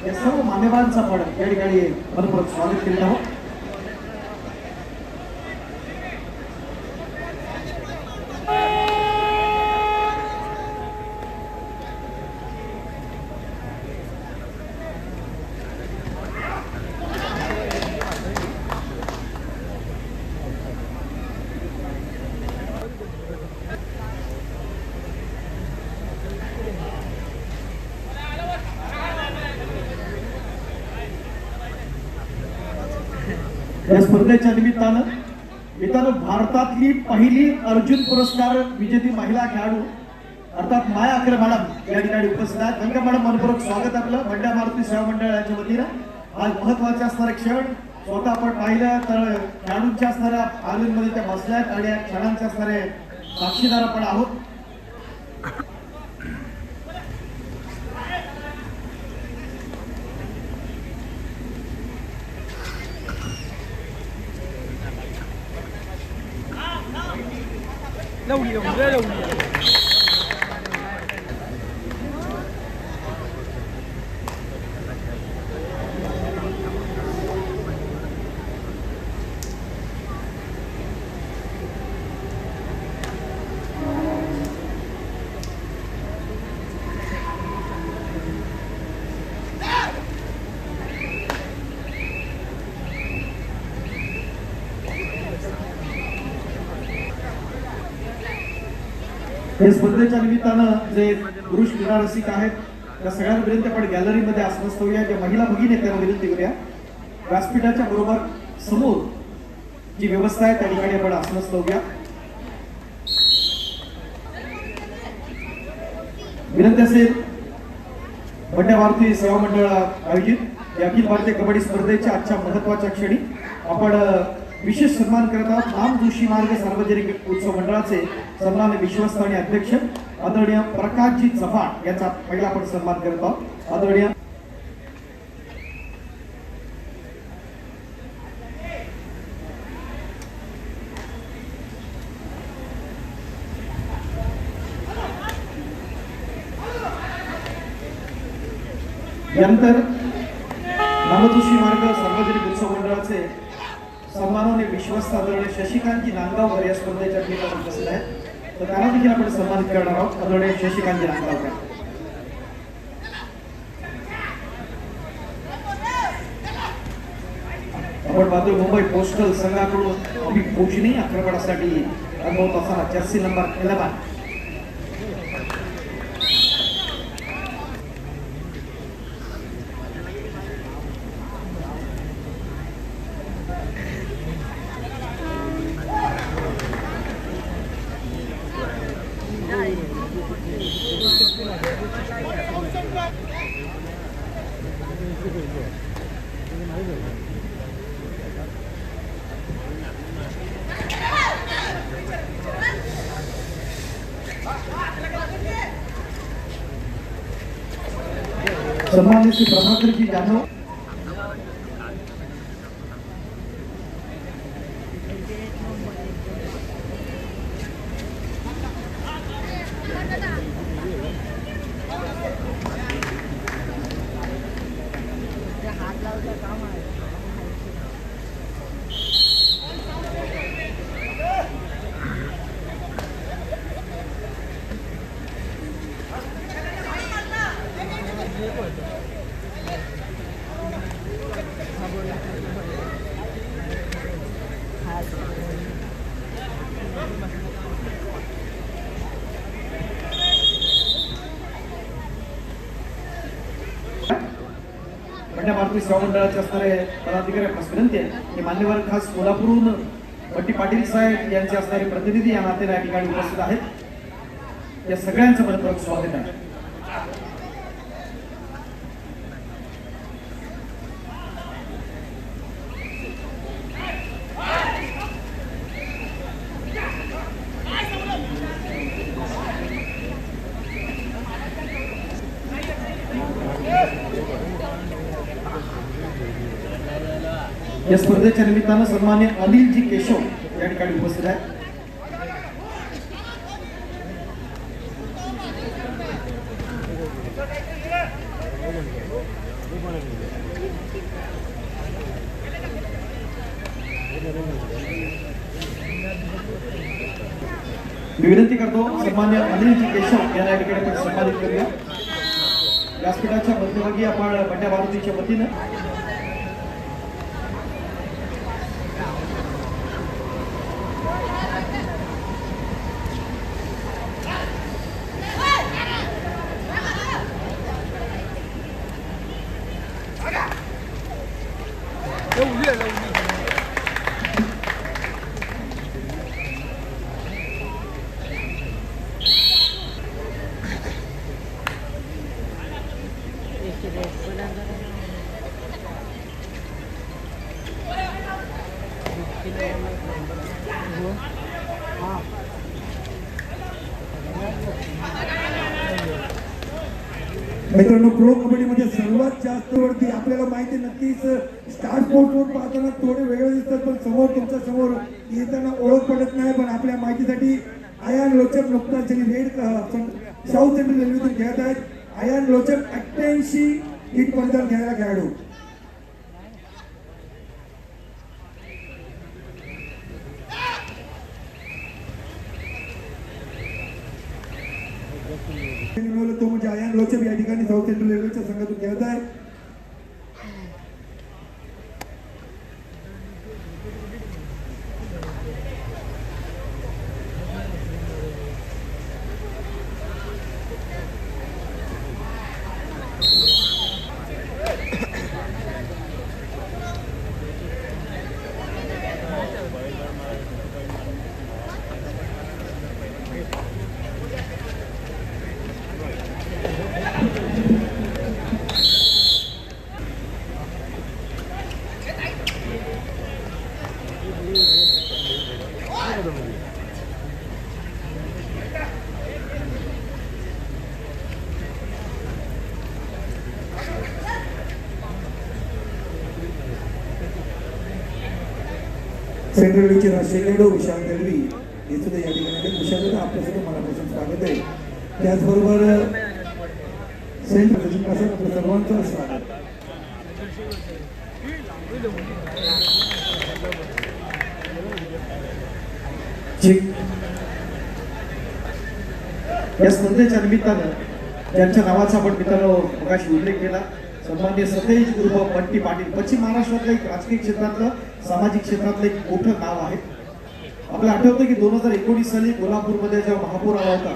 या सर्व मान्यवरांचा पण या ठिकाणी मनपूर्वक स्वागत करीत आहोत. या स्पर्धेच्या निमित्तानं भारतातली पहिली अर्जुन पुरस्कार विजेती महिला खेळाडू अर्थात माया अकरे मॅडम या ठिकाणी उपस्थित आहेत. गंगा मॅडम मनपूर्वक स्वागत आपलं मंडळ मारुती सेवा मंडळाच्या वतीनं. आज महत्वाचे असणारे क्षण स्वतः आपण पाहिलं तर खेळाडूंच्या असणाऱ्या आनंदमध्ये त्या बसल्यात आणि या क्षणांचे असणारे साक्षीदार आपण आहोत. या स्पर्धेच्या निमित्तानं जे पुरुष क्रीडा रसिक आहेत त्या सगळ्यांना विनंती आपण गॅलरीमध्ये आसनस्थ होऊया. ज्या महिला भगिनी त्यांना विनंती करूया व्यासपीठाच्या बरोबर समोर जी व्यवस्था आहे त्या ठिकाणी आपण आसनस्थ होऊया. विनंती असेल मंडळ मारुती सेवा मंडळ आयोजित या अखिल भारतीय कबड्डी स्पर्धेच्या आजच्या महत्वाच्या क्षणी आपण विशेष सन्मान करत आहोत. राम जोशी मार्ग सार्वजनिक उत्सव मंडळाचे सन्मान्य विश्वस्त आणि अध्यक्ष आदरणीय प्रकाशजी चव्हाण याचा पहिला आपण सन्मान करत आहोत. आदरणीय यानंतर रामजोशी मार्ग सार्वजनिक उत्सव मंडळाचे सन्माननीय विश्वस्त आदरणीय शशिकांतजी नांदगावकर या स्पर्धेच्या ठिकाणी उपस्थित आहेत. तर त्यांना देखील आपण सन्मानित करणार आहोत. आदरणीय शशिकांतजी नांदगावकर. आपण पाहतो मुंबई पोस्टल संघाकडून अभिक पोचणी आक्रमणासाठी अनुभवत असताना जर्सी नंबर 11 सन्मान्य श्री प्रभाकरजी जाधव मारुती सेवा मंडळाचे असणारे पदाधिकारी आपणास विनंती आहे की मान्यवर खास कोल्हापूरहून बट्टी पाटील साहेब यांचे असणारे प्रतिनिधी या नात्याने या ठिकाणी उपस्थित आहेत. या सगळ्यांचं मनपूर्वक स्वागत आहे. या स्पर्धेच्या निमित्तानं सन्मान्य अनिलजी केशव या ठिकाणी उपस्थित आहेत. मी विनंती करतो सन्मान्य अनिलजी केशव यांना या ठिकाणी आपण सन्मानित करूया. व्यासपीठाच्या मध्यभागी आपण बंड्या मारुतीच्या वतीनं मित्रांनो, प्रो कबड्डीमध्ये सर्वात जास्त वरती आपल्याला माहिती नक्कीच स्टार स्पोर्ट्स पाहताना थोडे वेगळे दिसतात, पण समोर तुमच्या समोर येताना ओळख पडत नाही. पण आपल्या माहितीसाठी आयान लोचक नुकताच रेड साऊथ सेंट्रल रेल्वेतून खेळत आहेत. आयान लोचक 88 हिट पर्यंत खेळायला खेळाडू. तो म्हणजे आयान लोचक या ठिकाणी साऊथ सेंट्रल रेल्वेच्या संघातून खेळत आहे. सेंट्रल रेल्वेचे राष्ट्रीय विशाल दळवी हे सुद्धा या ठिकाणी विशाल आपल्यासुद्धा मनापासून स्वागत आहे. त्याचबरोबर सेंट्रल आपलं सर्वांचं स्वागत. या स्पर्धेच्या निमित्तानं ज्यांच्या नावाचा आपण मित्रांनो मगाशी उल्लेख केला, सन्मान्य सतेज उर्फ बंटी पाटील, पश्चिम महाराष्ट्रातलं एक राजकीय क्षेत्रातलं सामाजिक क्षेत्रातलं एक मोठं नाव आहे. आपल्याला आठवतं की 2019 साली कोल्हापूरमध्ये जेव्हा महापूर आला होता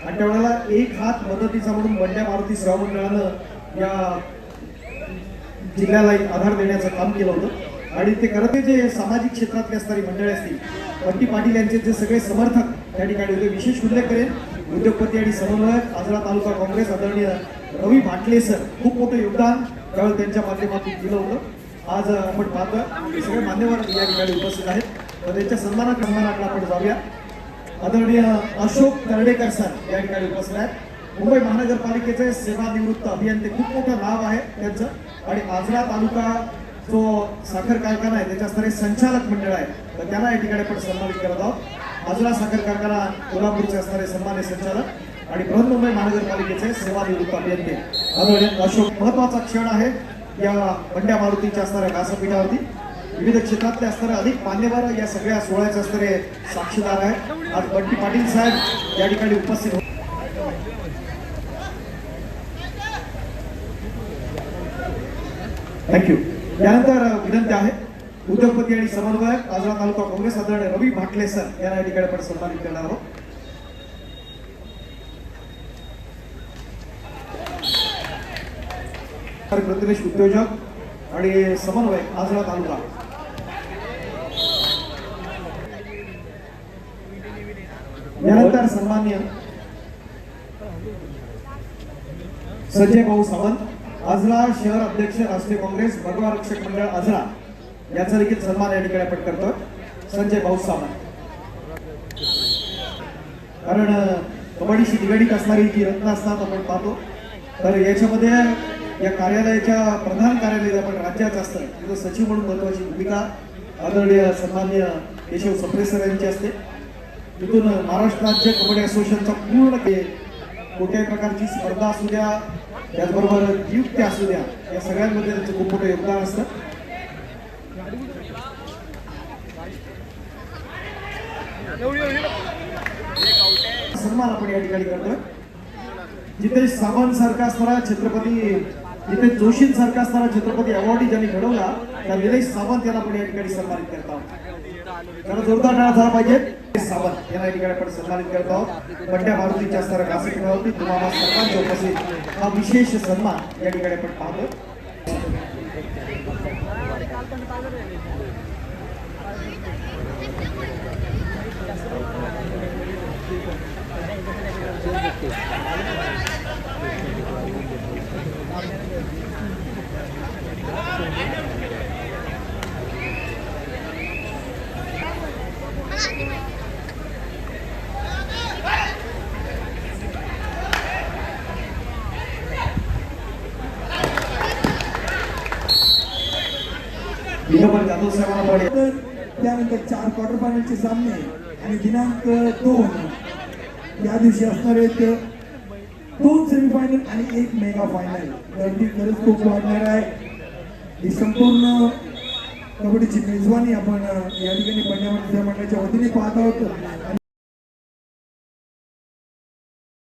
आणि त्यावेळेला एक हात मदतीचा म्हणून बंड्या मारुती सेवा मंडळानं या जिल्ह्याला आधार देण्याचं काम केलं होतं. आणि ते करते जे सामाजिक क्षेत्रातली असणारी मंडळी असतील, बंटी पाटील यांचे जे सगळे समर्थक त्या ठिकाणी होते. विशेष उल्लेख करेन उद्योगपती आणि समन्वयक आजरा तालुका काँग्रेस आदरणीय रवी भाटले सर, खूप मोठं योगदान त्यावेळेस त्यांच्या माध्यमातून दिलं होतं. आज आपण पाहतोय सगळे मान्यवर या ठिकाणी उपस्थित आहेत. तर त्यांच्या सन्मानाकडे आपण जाऊया. आदरणीय अशोक कर्डेकर सर या ठिकाणी उपस्थित आहेत. मुंबई महानगरपालिकेचे सेवानिवृत्त अभियंते, खूप मोठं नाव आहे त्यांचं. आणि आजरा तालुका जो साखर कारखाना आहे त्याच्या असणारे संचालक मंडळ आहे, तर त्यांना या ठिकाणी आपण सन्मानित करत आहोत. आजरा साखर कारखाना कोल्हापूरचे असणारे सन्मान्य संचालक आणि बृहन्मुंबई महानगरपालिकेचे सेवानिवृत्त अभियंते आदरणीय अशोक. महत्वाचा क्षण आहे या बंड्या मारुतीच्या असणाऱ्या व्यासपीठावरती. विविध क्षेत्रातले असणारे अनेक मान्यवर या सगळ्या सोहळ्याचे असणारे साक्षीदार आहेत. आज बंटी पाटील साहेब या ठिकाणी उपस्थित. थँक्यू. त्यानंतर विनंती आहे उद्योगपती आणि समन्वयक आजरा तालुका काँग्रेस आदरणीय रवी भाटले सर यांना या ठिकाणी आपण सन्मानित करणार आहोत. प्रतिनिधी उद्योजक आणि समन्वयक आजरा तालुका. यानंतर सन्मान्य संजय भाऊ सावंत, आजरा शहर अध्यक्ष राष्ट्रीय काँग्रेस भगवा रक्षक मंडळ आजरा, याचा देखील सन्मान या ठिकाणी आपण करतोय. संजय भाऊ सावंत, कारण कबड्डीशी निगडीत असणारी जी रत्न असतात आपण पाहतो, तर याच्यामध्ये या कार्यालयाच्या प्रधान कार्यालय आपण राज्याचं असतं तिथं सचिव म्हणून महत्वाची भूमिका आदरणीय सन्मान्य केशव सप्रे सर यांची असते. तिथून महाराष्ट्र राज्य कबड्डी असोसिएशनचा पूर्ण कोणत्याही प्रकारची स्पर्धा असू द्या, त्याचबरोबर नियुक्ती असू द्या, या सगळ्यांमध्ये त्यांचं खूप मोठं योगदान असतं. सन्मान आपण या ठिकाणी करतोय. जिथे सावंत सारखा असणारा छत्रपती, जिथे जोशी सारखा असणारा छत्रपती अवॉर्ड ज्यांनी घडवला त्या निलेश सावंत यांना आपण या ठिकाणी सन्मानित करत आहोत. जरा जोरदार टाळ्या झाला पाहिजे. सावंत यांना या ठिकाणी आपण सन्मानित करत आहोत. बंड्या मारुतीच्या असणाऱ्या व्यासपीठावरती तुम्हाला सर्वांच्या उपस्थित हा विशेष सन्मान या ठिकाणी आपण पाहतो. विनोबा जाधव साहेबांना पण तर त्यानंतर 4 क्वार्टर फायनलचे सामने आणि दिनांक 2 या दिवशी असणार आहेत 2 सेमीफायनल आणि 1 मेगा फायनल. गर्दी खरंच खूप वाढणार आहे. ही संपूर्ण कबड्डीची मेजवानी आपण या ठिकाणी पंजाब मंडळाच्या वतीने पाहत आहोत.